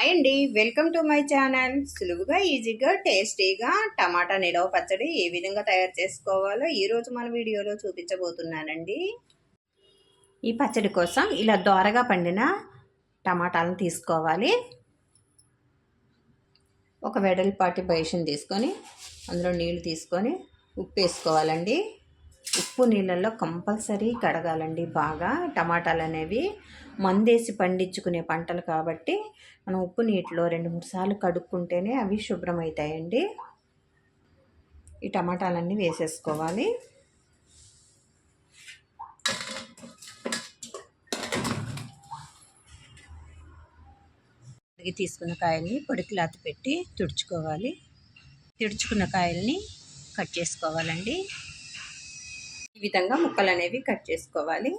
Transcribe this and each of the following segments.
Hi అండి, welcome to my channel. సులువుగా ఈజీగా టేస్టీగా టమాటా నిలవ పచ్చడి ఏ విధంగా తయారు చేసుకోవాలో ఈరోజు మన వీడియోలో చూపించబోతున్నానండి. ఈ పచ్చడి కోసం ఇలా దోరగా పండిన టమాటాలను తీసుకోవాలి. ఒక వెడల్పాటి బేషన్ తీసుకొని అందులో నీళ్లు తీసుకొని ఉప్పు వేసుకోవాలండి. ఉప్పు నీళ్ళల్లో కంపల్సరీ కడగాలండి. బాగా టమాటాలు అనేవి మందేసి పండించుకునే పంటలు కాబట్టి మనం ఉప్పు నీటిలో 2-3 సార్లు కడుక్కుంటేనే అవి శుభ్రమవుతాయండి. ఈ టమాటాలన్నీ వేసేసుకోవాలి. తీసుకున్న కాయల్ని పొడి క్లాత్ పెట్టి తుడుచుకోవాలి. తుడుచుకున్న కాయల్ని కట్ చేసుకోవాలండి. ఈ విధంగా ముక్కలు అనేవి కట్ చేసుకోవాలి.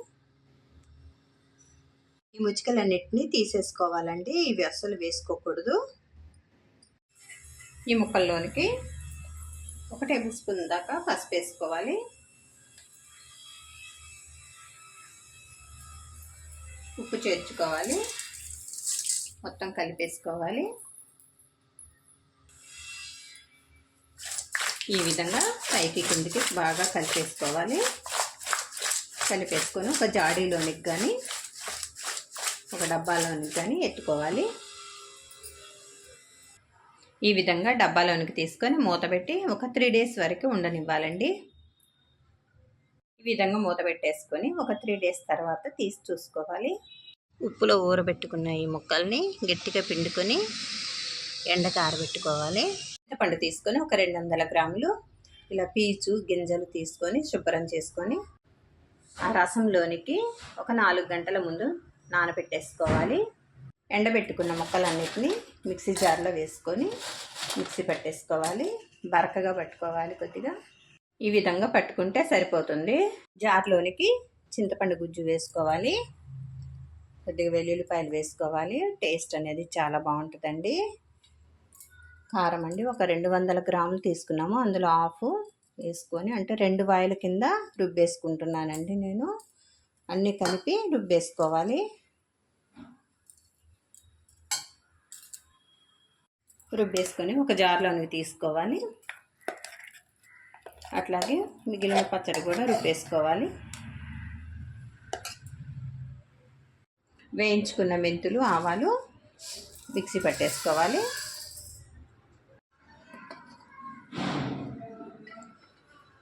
ఈ ముచ్చుకలన్నిటిని తీసేసుకోవాలండి. ఇవి అస్సలు వేసుకోకూడదు. ఈ ముక్కల్లోనికి 1 టేబుల్ స్పూన్ దాకా పసుపు వేసుకోవాలి. ఉప్పు చేర్చుకోవాలి. మొత్తం కలిపేసుకోవాలి. ఈ విధంగా పైకి కిందికి బాగా కలిపేసుకోవాలి. కలిపేసుకొని ఒక జాడీలోనికి కానీ ఒక డబ్బాలోనికి కానీ ఎత్తుకోవాలి. ఈ విధంగా డబ్బాలోనికి తీసుకొని మూత పెట్టి ఒక 3 డేస్ వరకు ఉండనివ్వాలండి. ఈ విధంగా మూత పెట్టేసుకొని ఒక 3 డేస్ తర్వాత తీసి చూసుకోవాలి. ఉప్పులో ఊరబెట్టుకున్న ఈ ముక్కల్ని గట్టిగా పిండుకొని ఎండకు ఆరబెట్టుకోవాలి. చింతపండు తీసుకొని ఒక 200 గ్రాములు ఇలా పీచు గింజలు తీసుకొని శుభ్రం చేసుకొని ఆ రసంలోనికి ఒక 4 గంటల ముందు నానబెట్టేసుకోవాలి. ఎండబెట్టుకున్న ముక్కలన్నిటిని మిక్సీ జార్లో వేసుకొని మిక్సీ పట్టేసుకోవాలి. బరకగా పట్టుకోవాలి. కొద్దిగా ఈ విధంగా పట్టుకుంటే సరిపోతుంది. జార్లోనికి చింతపండు గుజ్జు వేసుకోవాలి. కొద్దిగా వెల్లుల్లిపాయలు వేసుకోవాలి. టేస్ట్ అనేది చాలా బాగుంటుందండి. కారం అండి ఒక 200 గ్రాములు తీసుకున్నాము. అందులో హాఫ్ వేసుకొని అంటే 2 వాయిల కింద రుబ్బేసుకుంటున్నానండి నేను. అన్నీ కలిపి రుబ్బేసుకోవాలి. రుబ్బేసుకొని ఒక జార్లోనికి తీసుకోవాలి. అట్లాగే మిగిలిన పచ్చడి కూడా రుబ్బేసుకోవాలి. వేయించుకున్న మెంతులు ఆవాలు మిక్సీ పట్టేసుకోవాలి.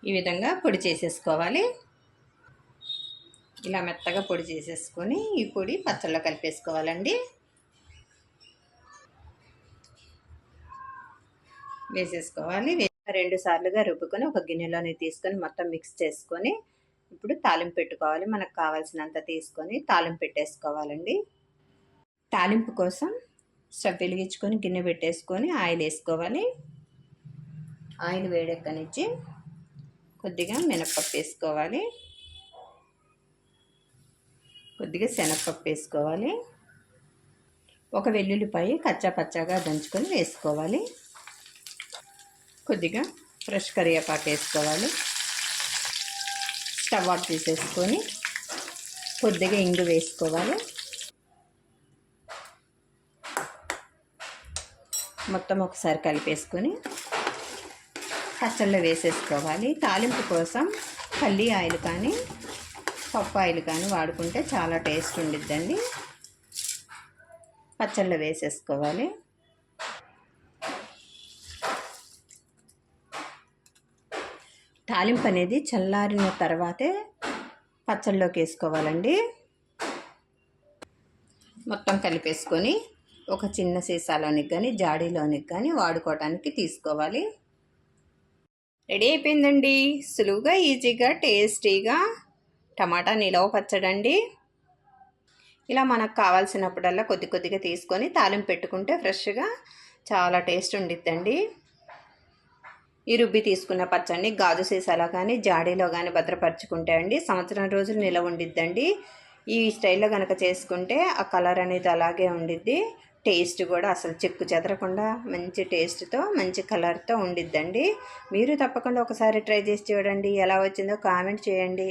ఈ విధంగా పొడి చేసేసుకోవాలి. ఇలా మెత్తగా పొడి చేసేసుకొని ఈ పొడి పచ్చళ్ళలో కలిపేసుకోవాలండి. వేసేసుకోవాలి. 2 సార్లుగా రుబ్బుకొని ఒక గిన్నెలోని తీసుకొని మొత్తం మిక్స్ చేసుకొని ఇప్పుడు తాలింపు పెట్టుకోవాలి. మనకు కావాల్సినంత తీసుకొని తాలింపు పెట్టేసుకోవాలండి. తాలింపు కోసం స్టవ్ వెలిగించుకొని గిన్నె పెట్టేసుకొని ఆయిల్ వేసుకోవాలి. ఆయిల్ వేడెక్కనిచ్చి కొద్దిగా మినపప్పు వేసుకోవాలి. కొద్దిగా శనగపప్పు వేసుకోవాలి. ఒక వెల్లుల్లిపాయ కచ్చా పచ్చాగా దంచుకొని వేసుకోవాలి. కొద్దిగా ఫ్రెష్ కరివేపాకు వేసుకోవాలి. స్టవ్ ఆఫ్ తీసేసుకొని కొద్దిగా ఇంగు వేసుకోవాలి. మొత్తం ఒకసారి కలిపేసుకొని పచ్చళ్ళలో వేసేసుకోవాలి. తాలింపు కోసం పల్లి ఆయిల్ కానీ పప్పు ఆయిల్ కానీ వాడుకుంటే చాలా టేస్ట్ ఉండిద్దండి. పచ్చళ్ళలో వేసేసుకోవాలి. తాలింపు అనేది చల్లారిన తర్వాతే పచ్చళ్ళలోకి వేసుకోవాలండి. మొత్తం కలిపేసుకొని ఒక చిన్న సీసాలోనికి కానీ జాడీలోనికి కానీ వాడుకోవడానికి తీసుకోవాలి. రెడీ అయిపోయిందండి. సులువుగా ఈజీగా టేస్టీగా టమాటా నిలవ పచ్చడండి. ఇలా మనకు కావాల్సినప్పుడల్లా కొద్ది కొద్దిగా తీసుకొని తాలింపు పెట్టుకుంటే ఫ్రెష్గా చాలా టేస్ట్ ఉండిద్దండి. ఈ రుబ్బి తీసుకున్న పచ్చడిని గాజు సీసాలో కానీ జాడీలో కానీ భద్రపరచుకుంటే అండి సంవత్సరం రోజులు నిలవ ఉండిద్దండి. ఈ స్టైల్లో కనుక చేసుకుంటే ఆ కలర్ అనేది అలాగే ఉండిద్ది. టేస్ట్ కూడా అసలు చెక్కు చెదరకుండా మంచి టేస్ట్తో మంచి కలర్తో ఉండిద్దండి. మీరు తప్పకుండా ఒకసారి ట్రై చేసి చూడండి. ఎలా వచ్చిందో కామెంట్ చేయండి.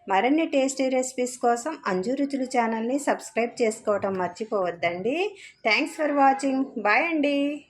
మరిన్ని టేస్టీ రెసిపీస్ కోసం అంజు రుచులు ఛానల్ని సబ్స్క్రైబ్ చేసుకోవటం మర్చిపోవద్దండి. Thanks for watching. బాయ్ అండి.